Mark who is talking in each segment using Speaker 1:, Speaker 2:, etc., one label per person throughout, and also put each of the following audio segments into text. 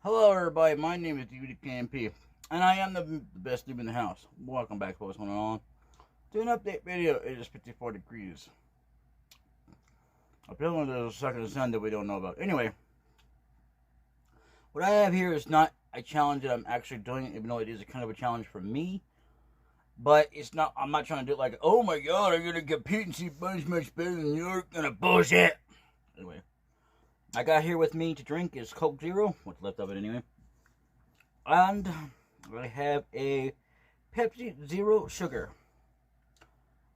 Speaker 1: Hello, everybody. My name is DbdKmp, and I am the best noob in the house. Welcome back to what's going on. To an update video. It is 54 degrees. Apparently, there's a second sun that we don't know about. Anyway, what I have here is not a challenge that I'm actually doing, even though it is a kind of a challenge for me. But it's not. I'm not trying to do it like, oh my god, I'm gonna compete and see Buddy's much better than you're gonna bullshit. Anyway, I got here with me to drink is Coke Zero, what's left of it anyway. And I have a Pepsi Zero Sugar.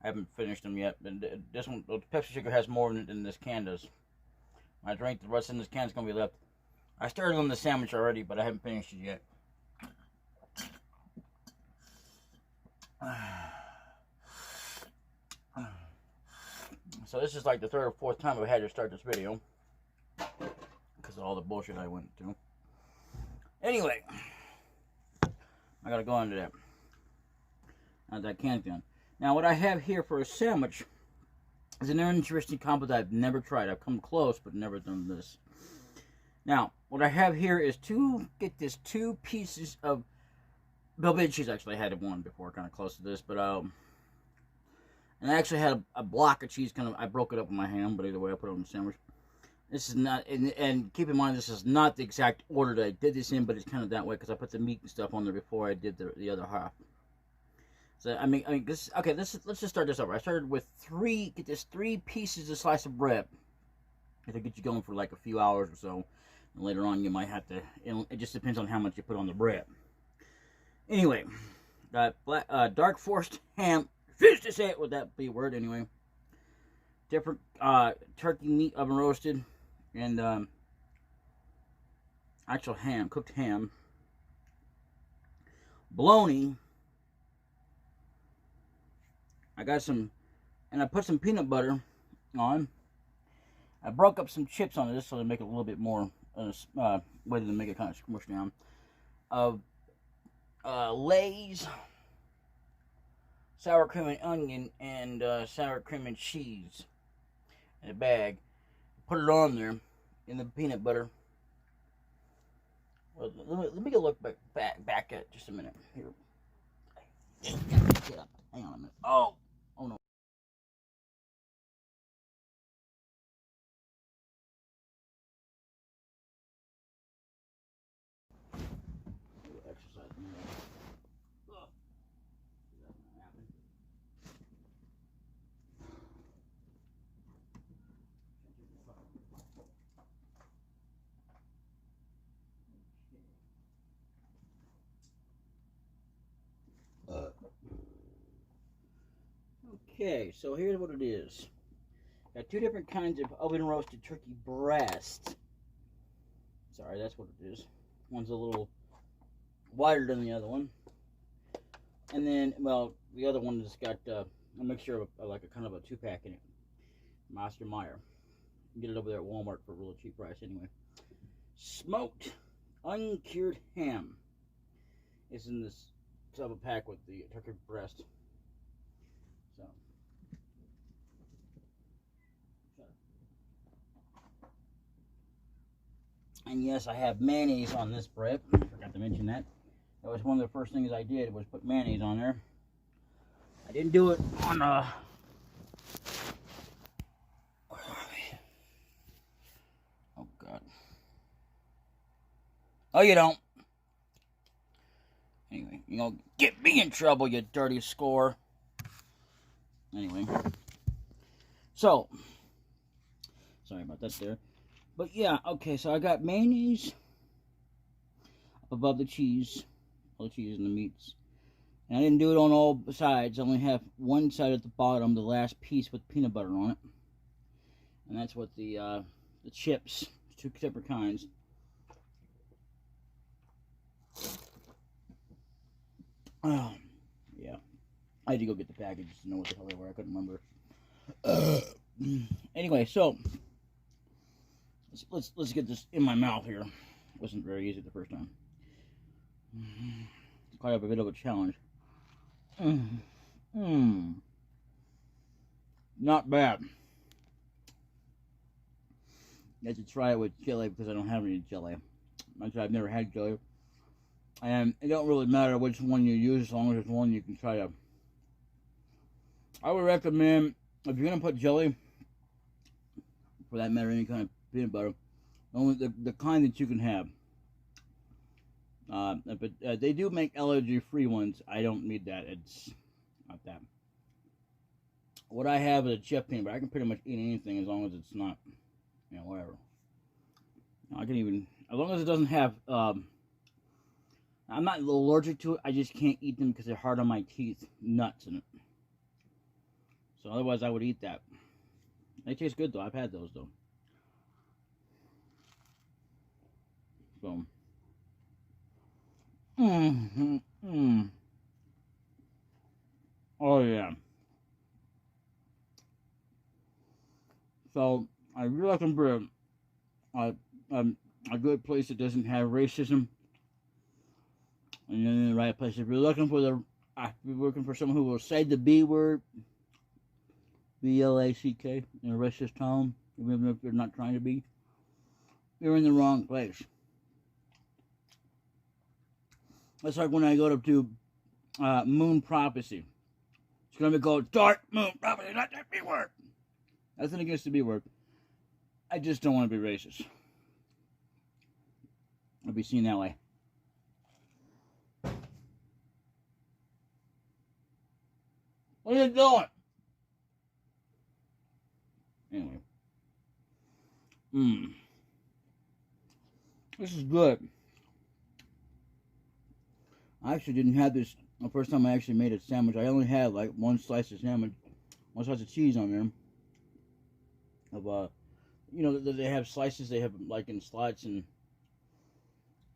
Speaker 1: I haven't finished them yet, but this one, the Pepsi Sugar has more in it than this can does. When I drink the rest in this can, is going to be left. I started on the sandwich already, but I haven't finished it yet. So this is like the third or fourth time I've had to start this video because of all the bullshit I went through. Anyway, I gotta go into that. Now that can's done. Now what I have here for a sandwich is an interesting combo that I've never tried. I've come close, but never done this. Now, what I have here is two pieces of Belvedere cheese. Actually, I had one before, kind of close to this, but and I actually had a block of cheese. I broke it up with my hand, but either way, I put it on the sandwich. This is not, and keep in mind, this is not the exact order that I did this in, but it's kind of that way because I put the meat and stuff on there before I did the other half. So I mean, this. Okay, let's just start this over. I started with three pieces of slice of bread. It'll get you going for like a few hours or so. And later on, you might have to. It just depends on how much you put on the bread. Anyway, got dark forest ham. Refuse to say it with that B word. Anyway, different turkey meat oven roasted, and actual ham, cooked ham, bologna. I got some, and I put some peanut butter on. I broke up some chips on this so to make it a little bit more way to make it kind of smush down. Lay's sour cream and onion and sour cream and cheese in a bag. Put it on there in the peanut butter. Well, let me go look back at just a minute here. Get up. Hang on a minute. Oh no. Exercise. Okay, so here's what it is. Got two different kinds of oven roasted turkey breast. Sorry, that's what it is. One's a little wider than the other one. And then, well, the other one has got a mixture of like a kind of a 2-pack in it. Master Meyer. You can get it over there at Walmart for a really cheap price anyway. Smoked uncured ham is in this sub pack with the turkey breast. So. And yes, I have mayonnaise on this bread. I forgot to mention that. That was one of the first things I did was put mayonnaise on there. I didn't do it on oh god. Oh, you don't. Anyway, you gonna get me in trouble, you dirty score. Anyway. So, sorry about that there. But yeah, okay, so I got mayonnaise up above the cheese. All the cheese and the meats. And I didn't do it on all sides. I only have one side at the bottom, the last piece with peanut butter on it. And that's what the chips, two separate kinds. Oh, yeah. I had to go get the package to know what the hell they were. I couldn't remember. Anyway, so let's get this in my mouth here. It wasn't very easy the first time. It's quite a bit of a challenge. Not bad. I had to try it with jelly because I don't have any jelly. I've never had jelly. And it don't really matter which one you use as long as it's one you can try to. I would recommend, if you're going to put jelly, for that matter, any kind of peanut butter, only the kind that you can have. But they do make allergy-free ones. I don't need that. It's not that. What I have is a Chef peanut butter. I can pretty much eat anything as long as it's not, you know, whatever. I can even, as long as it doesn't have, I'm not allergic to it. I just can't eat them because they're hard on my teeth. Nuts in it. So otherwise I would eat that. They taste good though. I've had those though. So. Oh yeah. So I'm really looking for a good place that doesn't have racism, and then in the right place. If you're looking for if you're looking for someone who will say the B word, B-L-A-C-K, in a racist tone, even if they're not trying to be, you're in the wrong place. That's like when I go to Moon Prophecy. It's going to be called Dark Moon Prophecy, not that B word. Nothing against the B word. I just don't want to be racist. I'll be seen that way. What are you doing? Anyway. This is good. I actually didn't have this the first time I actually made a sandwich. I only had like one slice of sandwich, one slice of cheese on there. Of you know, they have slices. They have like in slots and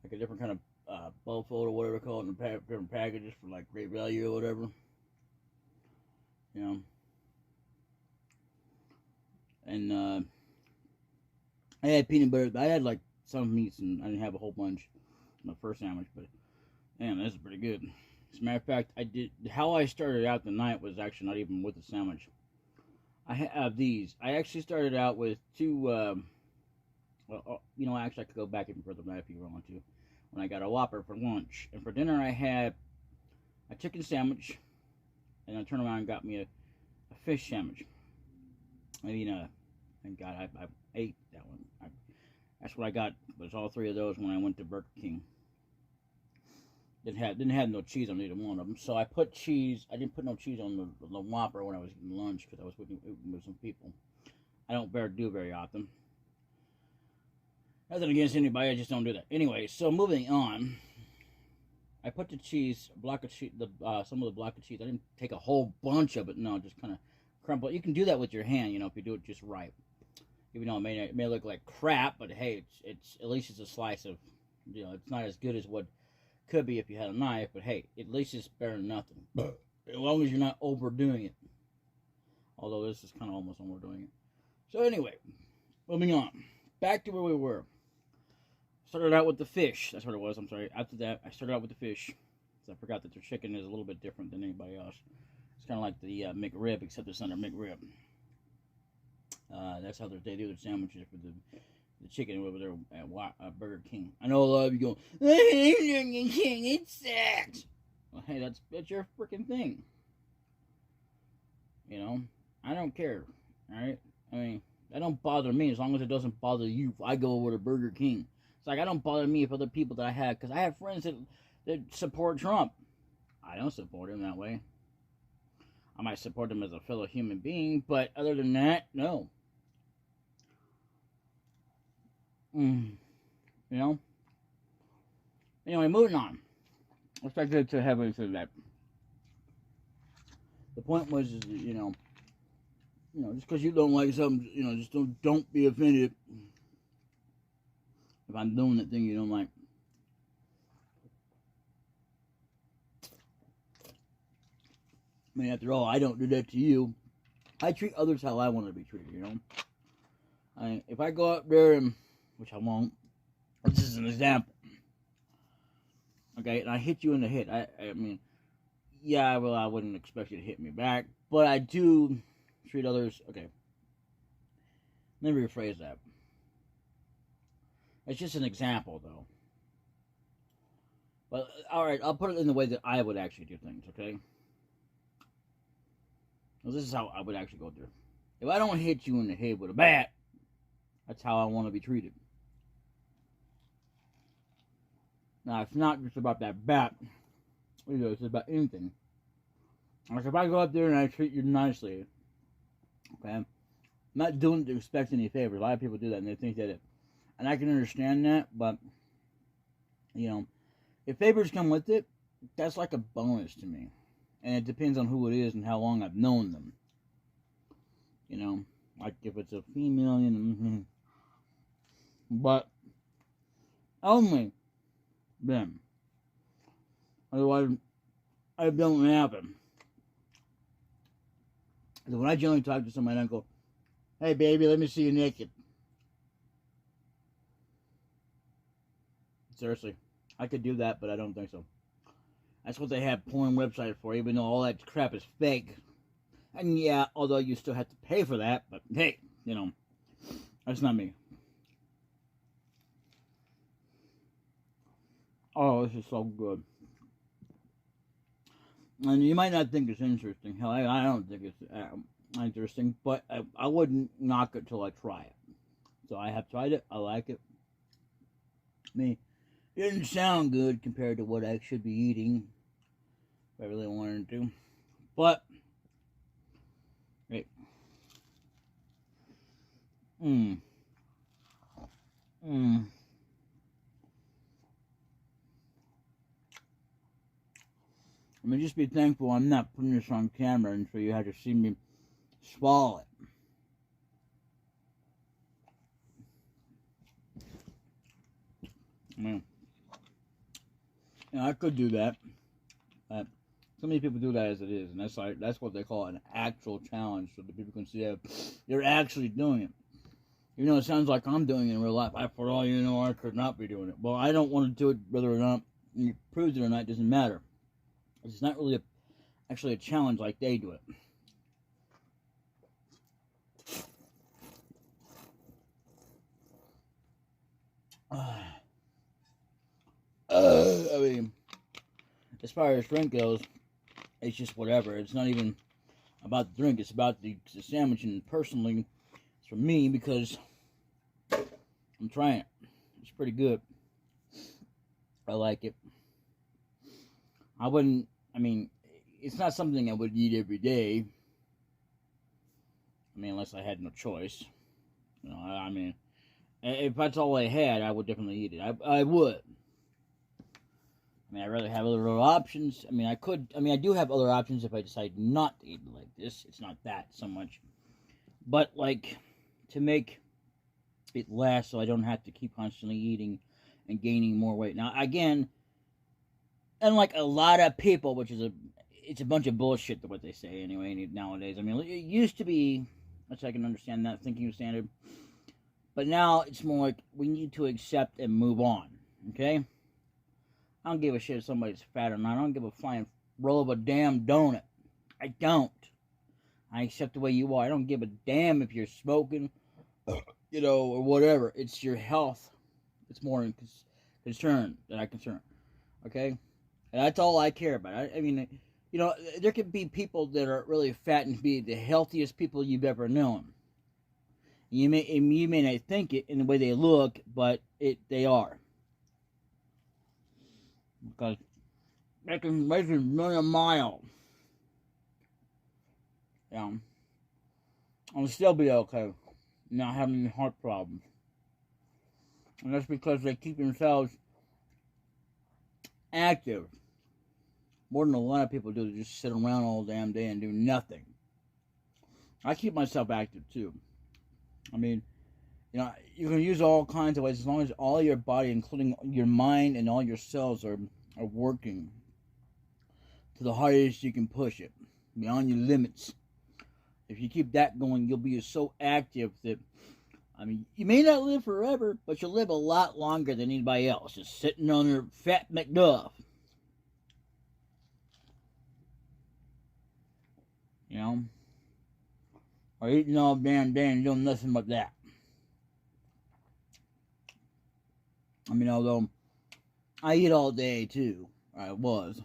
Speaker 1: like a different kind of bowl fold or whatever they call it in different packages for like great value or whatever. You know. And I had peanut butter. I had like some meats and I didn't have a whole bunch in my first sandwich, but man, this is pretty good. As a matter of fact, how I started out the night was actually not even with the sandwich. I have these. I actually started out with two, well, you know, actually I could go back even further than that if you want to. When I got a Whopper for lunch. And for dinner I had a chicken sandwich. And I turned around and got me a fish sandwich. I mean, thank God I ate that one. That's what I got. Was all three of those when I went to Burger King. Didn't have no cheese on either one of them. So I put cheese. I didn't put no cheese on the Whopper when I was eating lunch because I was with some people. I don't do very often. Nothing against anybody. I just don't do that. Anyway, so moving on. I put the cheese, block of cheese, some of the block of cheese. I didn't take a whole bunch of it. No, just kind of crumble it. You can do that with your hand, you know, if you do it just right. Even though it may look like crap, but hey, it's at least it's a slice of, you know, it's not as good as what could be if you had a knife, but hey, at least it's better than nothing. As long as you're not overdoing it. Although this is kind of almost overdoing it. So anyway, moving on. Back to where we were. Started out with the fish. That's what it was. I'm sorry. After that, I started out with the fish. So I forgot that their chicken is a little bit different than anybody else. It's kind of like the McRib, except it's under McRib. That's how they do their sandwiches for the chicken over there at Burger King. I know a lot of you go, Burger King, it sucks. Well, hey, that's your freaking thing. You know, I don't care. All right, I mean, that don't bother me as long as it doesn't bother you. If I go over to Burger King, it's like I don't bother me if other people that I have, because I have friends that support Trump. I don't support him that way. I might support him as a fellow human being, but other than that, no. You know? Anyway, moving on. Let's not get too heavily into that. The point was, you know, just because you don't like something, you know, just don't be offended if I'm doing that thing you don't like. I mean, after all, I don't do that to you. I treat others how I want to be treated, you know? If I go out there and, which I won't, this is an example, okay, and I hit you in the head, I mean, yeah, well, I wouldn't expect you to hit me back, but I do treat others, okay, let me rephrase that. It's just an example, though. But, alright, I'll put it in the way that I would actually do things, okay? Well, this is how I would actually go through. If I don't hit you in the head with a bat, that's how I want to be treated. Now, it's not just about that bat. It's about anything. Like, if I go up there and I treat you nicely, okay? I'm not doing it to expect any favors. A lot of people do that, and they think that it... And I can understand that, but, you know, if favors come with it, that's like a bonus to me. And it depends on who it is and how long I've known them. You know, like if it's a female, you know, but only them. Otherwise, it don't happen. So when I generally talk to somebody, I don't go, "Hey, baby, let me see you naked." Seriously, I could do that, but I don't think so. That's what they have porn websites for, even though all that crap is fake. And yeah, although you still have to pay for that, but hey, you know, that's not me. Oh, this is so good. And you might not think it's interesting. Hell, I don't think it's interesting, but I wouldn't knock it till I try it. So I have tried it. I like it. I mean, it didn't sound good compared to what I should be eating if I really wanted to. But, hey. I mean, just be thankful I'm not putting this on camera and so you have to see me swallow it. I mean, you know, I could do that. But so many people do that as it is, and that's what they call an actual challenge, so that people can see that you're actually doing it. Even though it sounds like I'm doing it in real life, for all you know, I could not be doing it. Well, I don't want to do it whether or not you prove it or not. Doesn't matter. It's not really actually a challenge like they do it. I mean, as far as drink goes, it's just whatever. It's not even about the drink. It's about the sandwich. And personally, it's for me because I'm trying it. It's pretty good. I like it. I mean, it's not something I would eat every day. I mean, unless I had no choice. You know, I mean, if that's all I had, I would definitely eat it. I would. I mean, I'd rather have other options. I mean, I do have other options if I decide not to eat it like this. It's not that so much. But, like, to make it last so I don't have to keep constantly eating and gaining more weight. Now, again, unlike a lot of people, which is it's a bunch of bullshit, what they say anyway nowadays. I mean, it used to be, which I can understand that, thinking standard. But now it's more like we need to accept and move on, okay? I don't give a shit if somebody's fat or not. I don't give a flying roll of a damn donut. I don't. I accept the way you are. I don't give a damn if you're smoking, you know, or whatever. It's your health. It's more concern that I concern, okay? And that's all I care about. I mean, you know, there could be people that are really fat and be the healthiest people you've ever known. You may not think it in the way they look, but they are. Because they can run a mile. Yeah. I'll still be okay. Not having any heart problems. And that's because they keep themselves active. More than a lot of people do. They just sit around all damn day and do nothing. I keep myself active too. I mean, you know, you can use all kinds of ways as long as all your body, including your mind and all your cells, are working to the hardest you can push it, beyond your limits. If you keep that going, you'll be so active that, I mean, you may not live forever, but you'll live a lot longer than anybody else, just sitting on their fat McDuff. You know? Or eating all damn day and doing nothing but that. I mean, although I eat all day too. I was.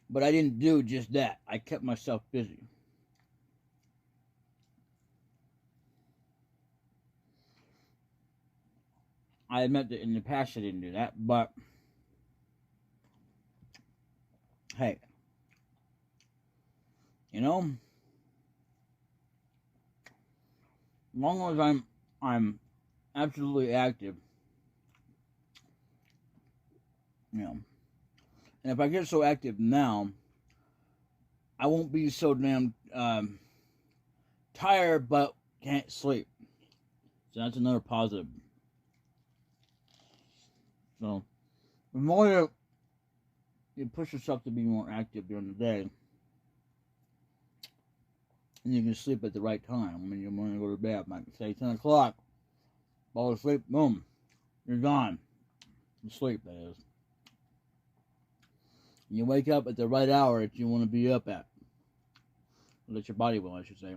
Speaker 1: But I didn't do just that. I kept myself busy. I admit that in the past I didn't do that, but hey, you know, as long as I'm absolutely active, you know, and if I get so active now, I won't be so damn tired but can't sleep. So that's another positive. So the more you push yourself to be more active during the day, and you can sleep at the right time when you want to go to bed, like say 10 o'clock, fall asleep, boom, you're gone. You sleep, that is. And you wake up at the right hour that you want to be up at. Or that your body will, I should say.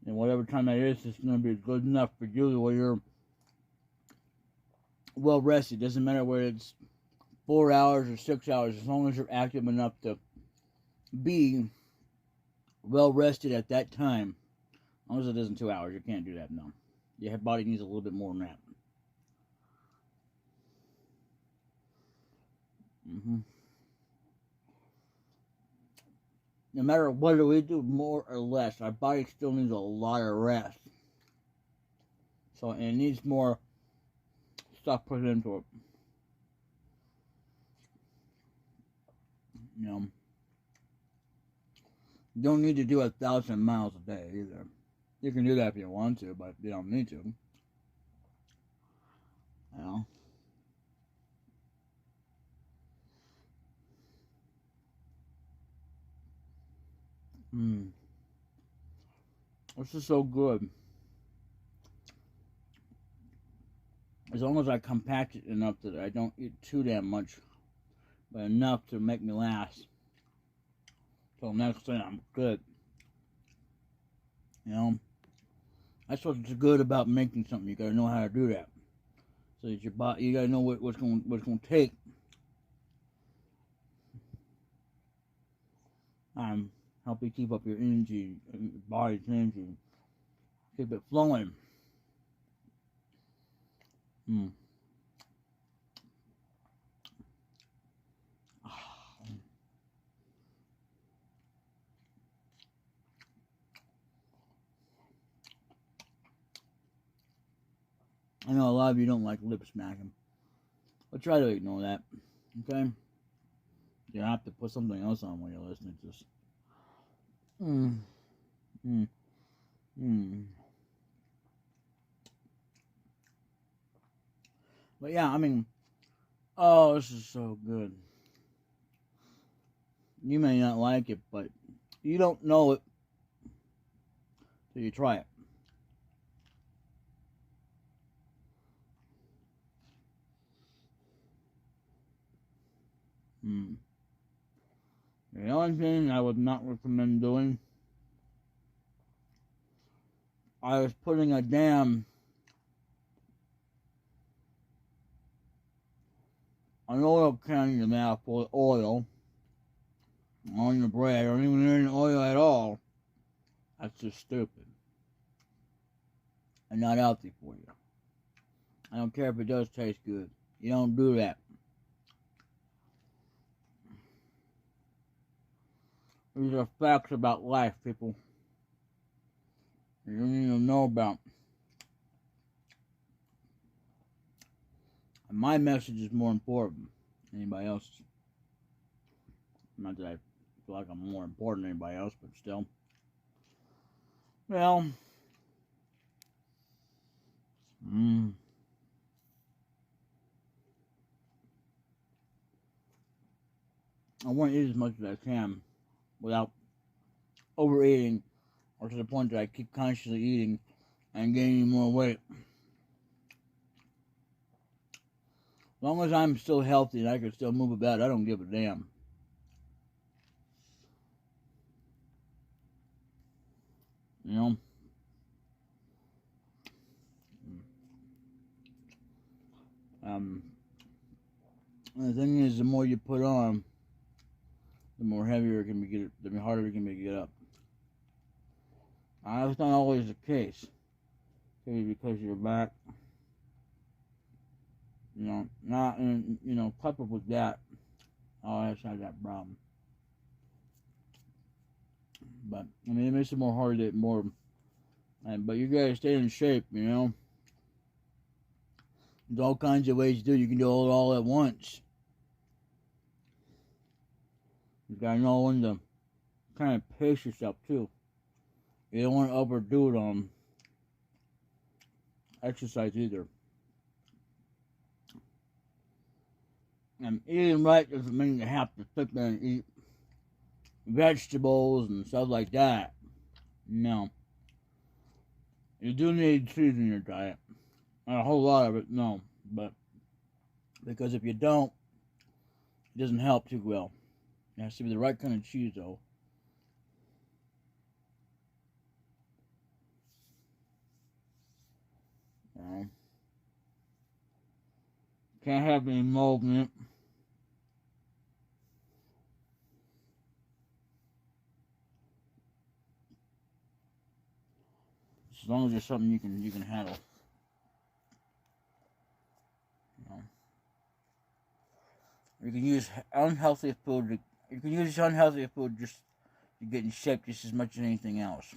Speaker 1: And whatever time that is, it's going to be good enough for you where you're well rested. Doesn't matter whether it's 4 hours or 6 hours, as long as you're active enough to be well rested at that time. As long as it isn't 2 hours, you can't do that, no. Your body needs a little bit more than that. No matter whether we do more or less, our body still needs a lot of rest. So it needs more stuff put into it. You know, you don't need to do 1,000 miles a day either. You can do that if you want to, but you don't need to. You know. This is so good. As long as I compact it enough that I don't eat too damn much, but enough to make me last till next day, I'm good. You know, that's what's good about making something. You gotta know how to do that. So that your body, you gotta know what's going to take. Help you keep up your energy, your body's energy, keep it flowing. I know a lot of you don't like lip smacking, but try to ignore that, okay? You have to put something else on when you're listening to this. But yeah, I mean, oh, this is so good. You may not like it, but you don't know it till you try it. The only thing I would not recommend doing, I was putting a damn an oil can in your mouth full of oil on your bread, or even any oil at all. That's just stupid and not healthy for you. I don't care if it does taste good. You don't do that. These are facts about life, people. You need to know about. And my message is more important than anybody else's. Not that I feel like I'm more important than anybody else, but still. Well, I want to eat as much as I can without overeating, or to the point that I keep consciously eating and gaining more weight. As long as I'm still healthy and I can still move about, I don't give a damn. You know? the thing is, the more you put on, the more heavier it can be, the harder it can be to get up. That's not always the case. Maybe because of your back, coupled with that, I always have that problem. But I mean, it makes it more hard to but you gotta stay in shape, There's all kinds of ways to do it. You can do it all at once. You gotta know when to kind of pace yourself too. You don't want to overdo it on exercise either. And eating right doesn't mean you have to sit there and eat vegetables and stuff like that. No. You do need cheese in your diet. Not a whole lot of it, no. But because if you don't, it doesn't help too well. It has to be the right kind of cheese, though. Can't have any mold in it. As long as it's something you can handle. You can use unhealthy food. You can use unhealthy food just to get in shape just as much as anything else.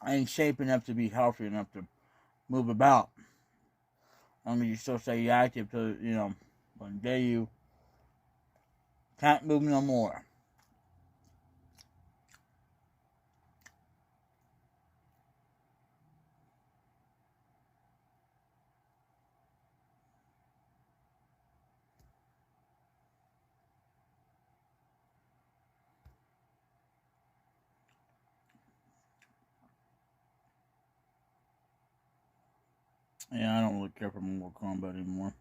Speaker 1: I ain't shape enough to be healthy enough to move about. As long as you still stay active to, one day you can't move no more. Yeah, I don't really care for Mortal Kombat anymore.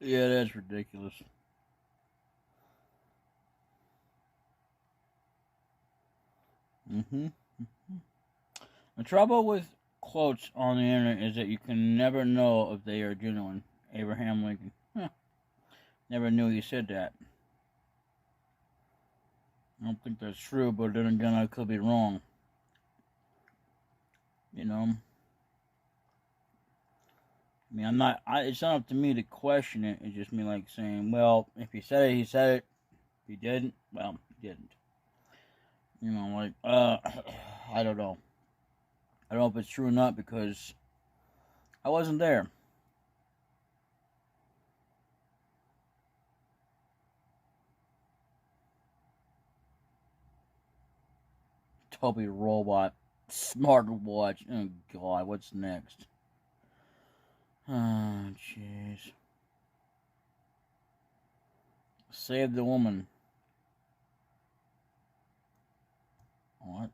Speaker 1: Yeah, that's ridiculous. The trouble with quotes on the internet is that you can never know if they are genuine. Abraham Lincoln. Never knew he said that. I don't think that's true, but then again, I could be wrong. I mean, it's not up to me to question it. It's just me, saying, well, if he said it, he said it. If he didn't, well, he didn't. I don't know. I don't know if it's true or not because I wasn't there. Toby Robot, smartwatch. Oh, God, what's next? Oh, jeez. Save the woman. What?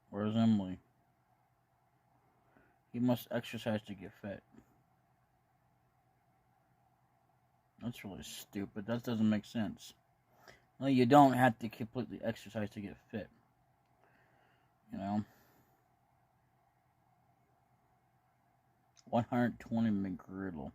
Speaker 1: Where's Emily? He must exercise to get fit. That's really stupid. That doesn't make sense. Well, you don't have to completely exercise to get fit. 120 McGriddle.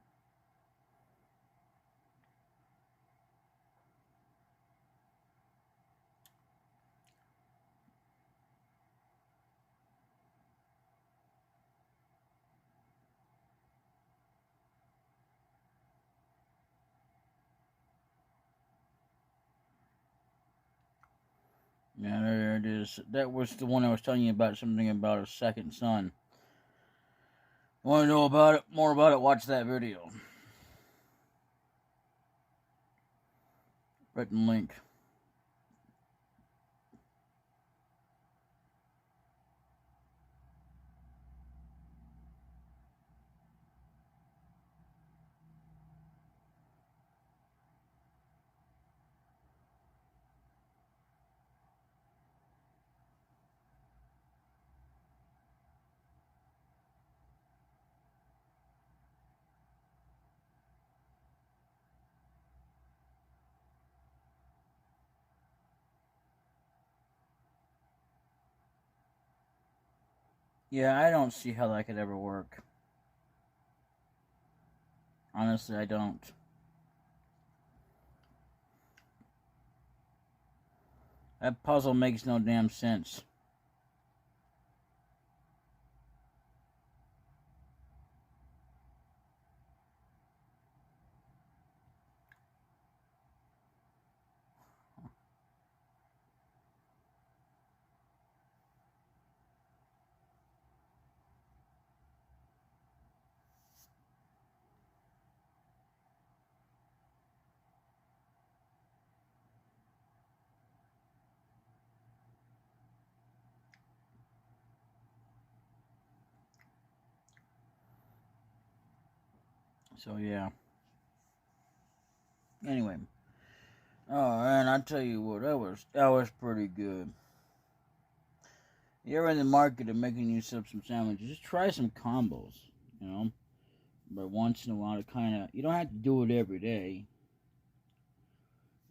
Speaker 1: Yeah, there it is. That was the one I was telling you about, something about a second son. Want to know about it, more about it, watch that video. Written link. Yeah, I don't see how that could ever work. Honestly, I don't. That puzzle makes no damn sense. So yeah. Anyway. Oh man, I tell you what, that was pretty good. You're in the market of making yourself some sandwiches, just try some combos, you know. But once in a while, to kind of, you don't have to do it every day.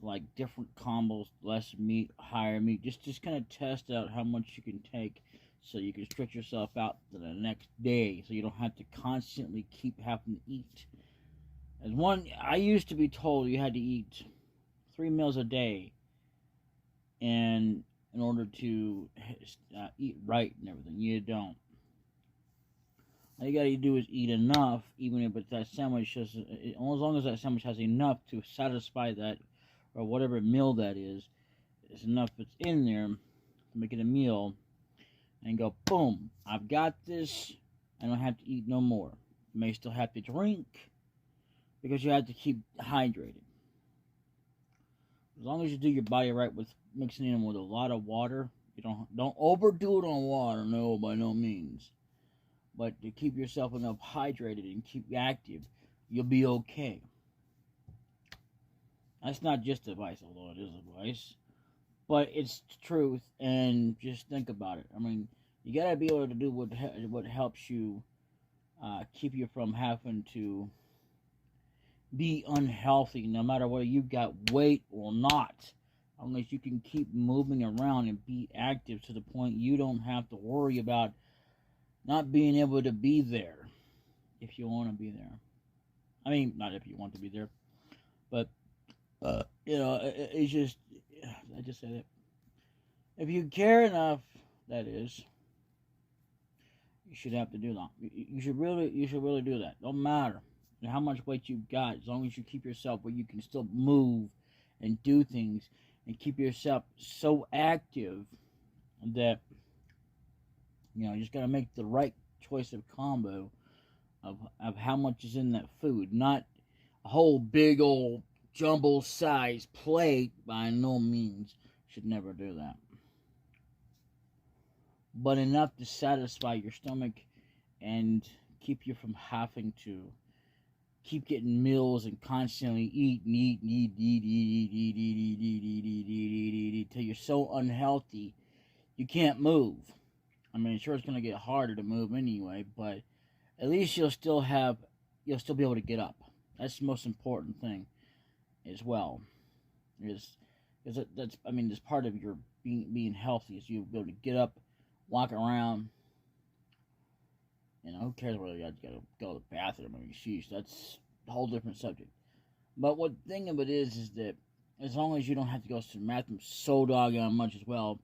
Speaker 1: Like different combos, less meat, higher meat. Just kind of test out how much you can take, so you can stretch yourself out to the next day, so you don't have to constantly keep having to eat. As one, I used to be told you had to eat 3 meals a day, and in order to eat right and everything, you don't. All you gotta do is eat enough, even if it's that sandwich, just as long as that sandwich has enough to satisfy that, or whatever meal that is, it's enough that's in there to make it a meal, and go, boom, I've got this, I don't have to eat no more. You may still have to drink, because you have to keep hydrated. As long as you do your body right with mixing in with a lot of water, you don't overdo it on water, no, by no means. But to keep yourself enough hydrated and keep active, you'll be okay. That's not just advice, although it is advice, but it's the truth. And just think about it. I mean, you gotta be able to do what helps you keep you from having to be unhealthy, no matter whether you've got weight or not. Unless you can keep moving around and be active to the point you don't have to worry about not being able to be there if you want to be there. I mean, not if you want to be there, but it's just, I just said it. If you care enough, that is, you should have to do that. You should really do that. Don't matter how much weight you've got, as long as you keep yourself where you can still move and do things, and keep yourself so active that you just gotta make the right choice of combo of how much is in that food, not a whole big old jumbo size plate. By no means, should never do that. But enough to satisfy your stomach and keep you from having to keep getting meals and constantly eat till you're so unhealthy you can't move. I mean, sure, it's going to get harder to move anyway, but at least you'll still be able to get up. That's the most important thing as well. That's part of your being healthy, is you'll be able to get up, walk around. Who cares whether you got to go to the bathroom? I mean, sheesh, that's a whole different subject. But what the thing of it is that as long as you don't have to go to the bathroom so doggone much as well,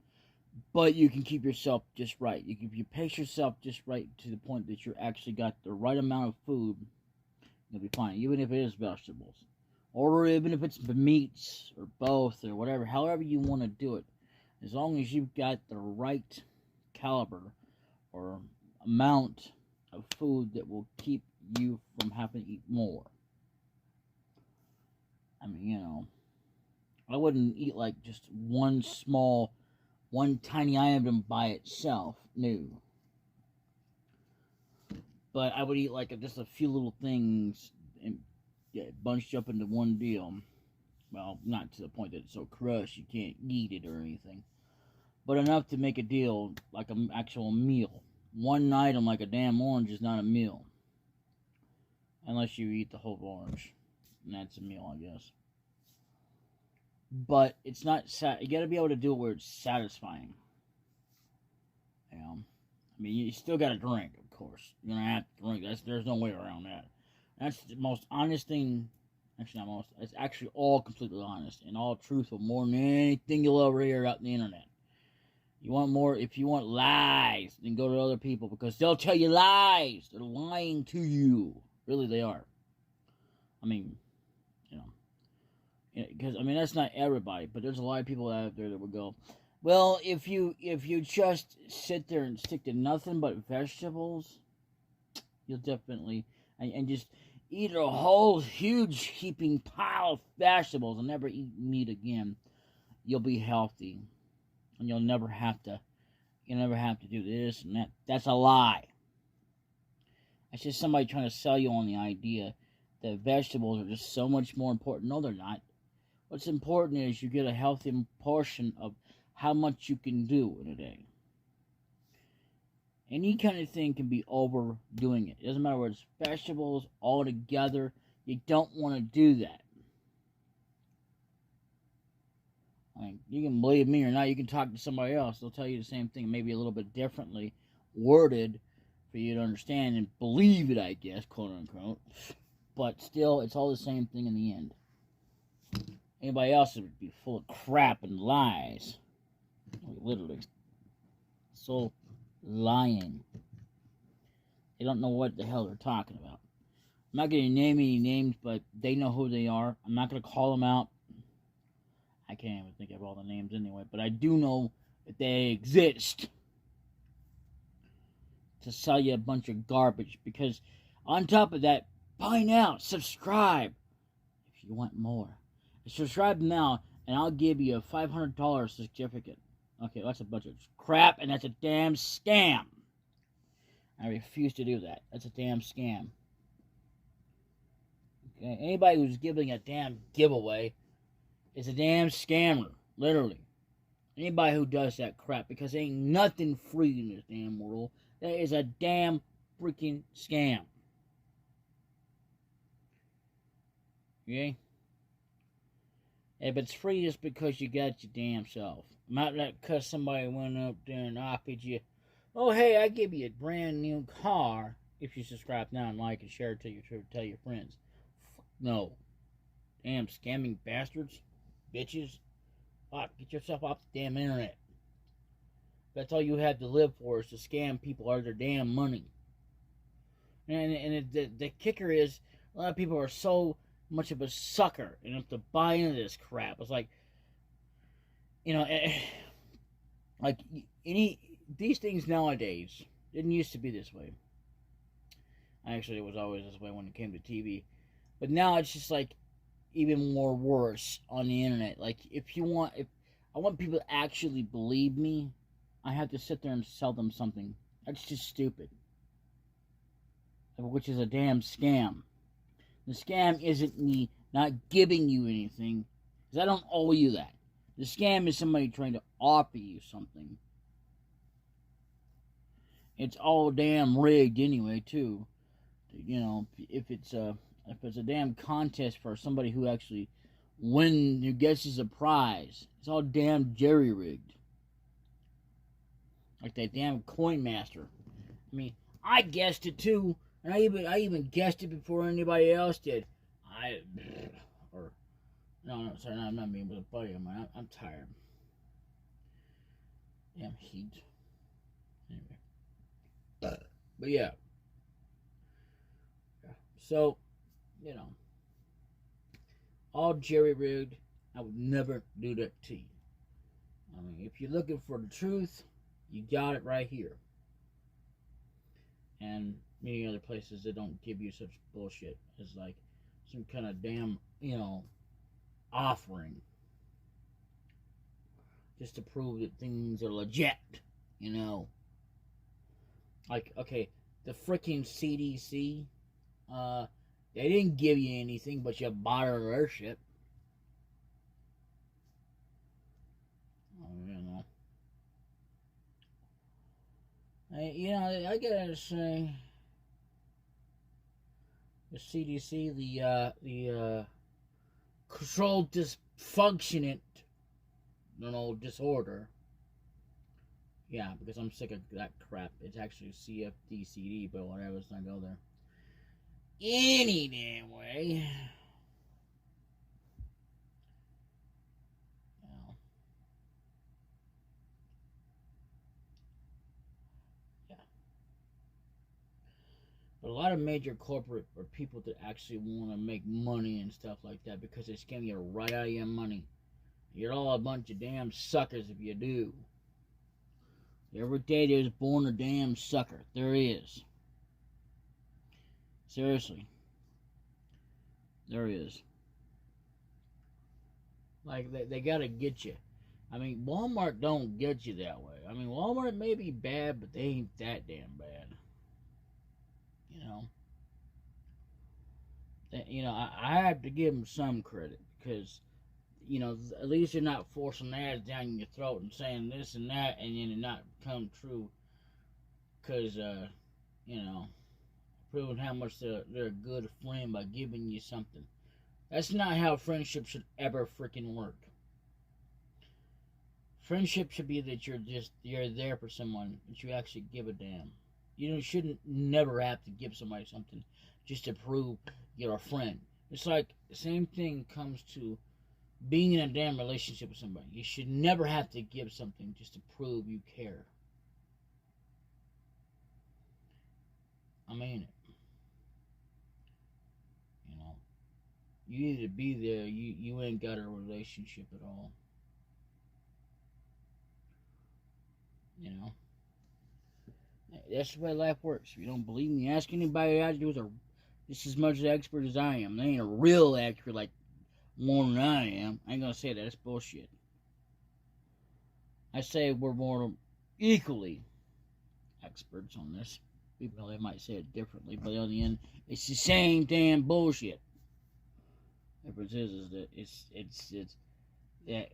Speaker 1: but you can keep yourself just right. You pace yourself just right to the point that you actually got the right amount of food, you'll be fine. Even if it is vegetables, or even if it's meats, or both, or whatever, however you want to do it. As long as you've got the right caliber or amount of food that will keep you from having to eat more. I mean, you know, I wouldn't eat like just one tiny item by itself. No. But I would eat like just a few little things and bunched up into one deal. Well, not to the point that it's so crushed you can't eat it or anything. But enough to make a deal, like an actual meal. One item like a damn orange is not a meal. Unless you eat the whole orange. And that's a meal, I guess. But it's not, you gotta be able to do it where it's satisfying. You know? I mean, you still gotta drink, of course. You're gonna have to drink. There's no way around that. That's the most honest thing. Actually, not most. It's actually all completely honest and all truthful, more than anything you'll ever hear out on the internet. You want more? If you want lies, then go to other people because they'll tell you lies. They're lying to you. Really, they are. I mean, you know, because I mean that's not everybody, but there's a lot of people out there that would go, well, if you just sit there and stick to nothing but vegetables, you'll definitely and just eat a whole huge heaping pile of vegetables and never eat meat again. You'll be healthy, and you'll never have to do this and that. That's a lie. It's just somebody trying to sell you on the idea that vegetables are just so much more important. No, they're not. What's important is you get a healthy portion of how much you can do in a day. Any kind of thing can be overdoing it. It doesn't matter whether it's vegetables all together. You don't want to do that. I mean, you can believe me or not. You can talk to somebody else. They'll tell you the same thing, maybe a little bit differently worded for you to understand and believe it, I guess, quote unquote. But still, it's all the same thing in the end. Anybody else would be full of crap and lies. Literally. So lying. They don't know what the hell they're talking about. I'm not going to name any names, but they know who they are. I'm not going to call them out. I can't even think of all the names anyway, but I do know that they exist to sell you a bunch of garbage. Because on top of that, buy now, subscribe if you want more. Subscribe now, and I'll give you a $500 certificate. Okay, that's a bunch of crap, and that's a damn scam. I refuse to do that. That's a damn scam. Okay, anybody who's giving a damn giveaway is a damn scammer, literally. Anybody who does that crap, because there ain't nothing free in this damn world. That is a damn freaking scam. Okay? If it's free, it's because you got your damn self. Not like because somebody went up there and offered you, oh, hey, I give you a brand new car if you subscribe now and like and share it to tell your friends. No. Damn scamming bastards. Bitches. Fuck, get yourself off the damn internet. That's all you have to live for is to scam people out of their damn money. And the kicker is, a lot of people are so much of a sucker enough to buy into this crap. It's like, you know, like these things nowadays didn't used to be this way. Actually, it was always this way when it came to TV, but now it's just like even more worse on the internet. Like if I want people to actually believe me, I have to sit there and sell them something. That's just stupid. Which is a damn scam. The scam isn't me not giving you anything, because I don't owe you that. The scam is somebody trying to offer you something. It's all damn rigged anyway, too. You know, if it's a damn contest for somebody who actually who guesses a prize, it's all damn jerry-rigged. Like that damn coin master. I mean, I guessed it too. And I even guessed it before anybody else did. Sorry, I'm not being with a buddy of mine. I'm tired. Damn heat. Anyway. But yeah. So, you know. All jerry-rigged. I would never do that to you. I mean, if you're looking for the truth, you got it right here. And many other places that don't give you such bullshit as like some kind of damn, offering. Just to prove that things are legit, Like, okay, the freaking CDC, they didn't give you anything, but you bought their shit. I gotta say, the CDC, the controlled dysfunctionant, disorder. Yeah, because I'm sick of that crap. It's actually CFDCD, but whatever, let's not go there. Any damn way. Yeah. But a lot of major corporate or people that actually want to make money and stuff like that because they scam you right out of your money. You're all a bunch of damn suckers if you do. Every day there's born a damn sucker. There is. Seriously. There is. Like, they gotta get you. I mean, Walmart don't get you that way. I mean, Walmart may be bad, but they ain't that damn bad. I have to give them some credit because, at least they're not forcing ads down your throat and saying this and that and then it not come true because, proving how much they're a good friend by giving you something. That's not how friendship should ever freaking work. Friendship should be that you're there for someone, that you actually give a damn. You shouldn't never have to give somebody something just to prove you're a friend. It's like the same thing comes to being in a damn relationship with somebody. You should never have to give something just to prove you care. I mean it. You need to be there. You ain't got a relationship at all. That's the way life works. If you don't believe me, ask anybody out who's just as much an expert as I am. They ain't a real expert like more than I am. I ain't gonna say that. That's bullshit. I say we're more equally experts on this. People they might say it differently, but on the end, it's the same damn bullshit. The difference is that it's that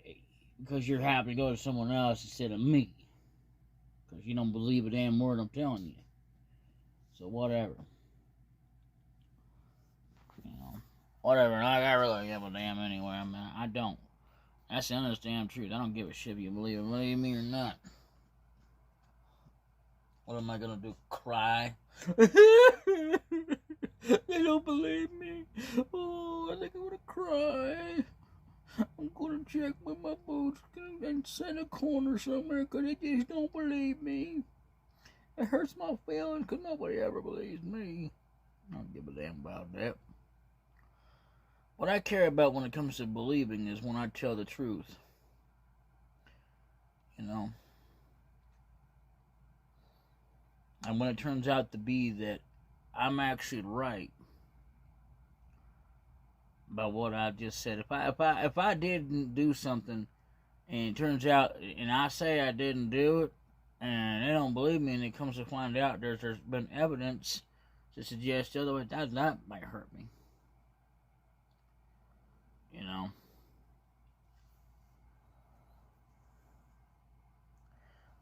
Speaker 1: because you're happy to go to someone else instead of me. Because you don't believe a damn word I'm telling you. So whatever. Whatever. I really give a damn anyway. I mean, I don't. That's the honest damn truth. I don't give a shit if you believe me or not. What am I gonna do? Cry? They don't believe me. Oh, I think I'm gonna cry. I'm gonna check with my boots and set a corner somewhere because they just don't believe me. It hurts my feelings because nobody ever believes me. I don't give a damn about that. What I care about when it comes to believing is when I tell the truth. And when it turns out to be that I'm actually right about what I just said. If I didn't do something and it turns out and I say I didn't do it and they don't believe me and it comes to find out there's been evidence to suggest the other way, that might hurt me.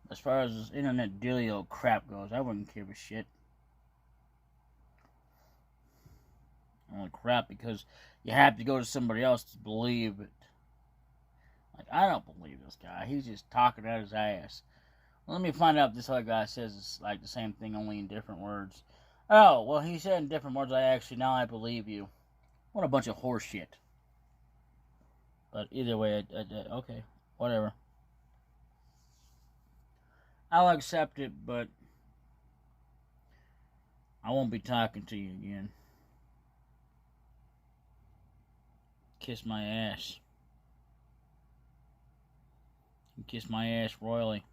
Speaker 1: As far as this internet dealio crap goes, I wouldn't give a shit. Only crap because you have to go to somebody else to believe it. Like, I don't believe this guy. He's just talking out his ass. Well, let me find out if this other guy says it's like the same thing, only in different words. Oh, well, he said in different words, now I believe you. What a bunch of horse shit. But either way, okay, whatever. I'll accept it, but I won't be talking to you again. Kiss my ass. kiss my ass royally.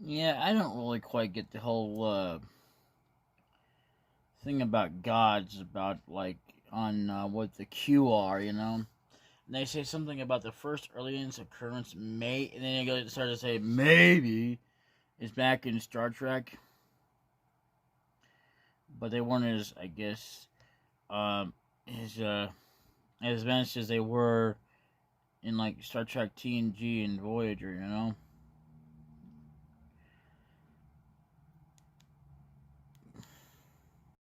Speaker 1: Yeah, I don't really quite get the whole thing about gods, about like on what the Q are, you know. And they say something about the first aliens occurrence may, and then they start to say maybe is back in Star Trek, but they weren't as, I guess, as advanced as they were in like Star Trek TNG and Voyager, you know.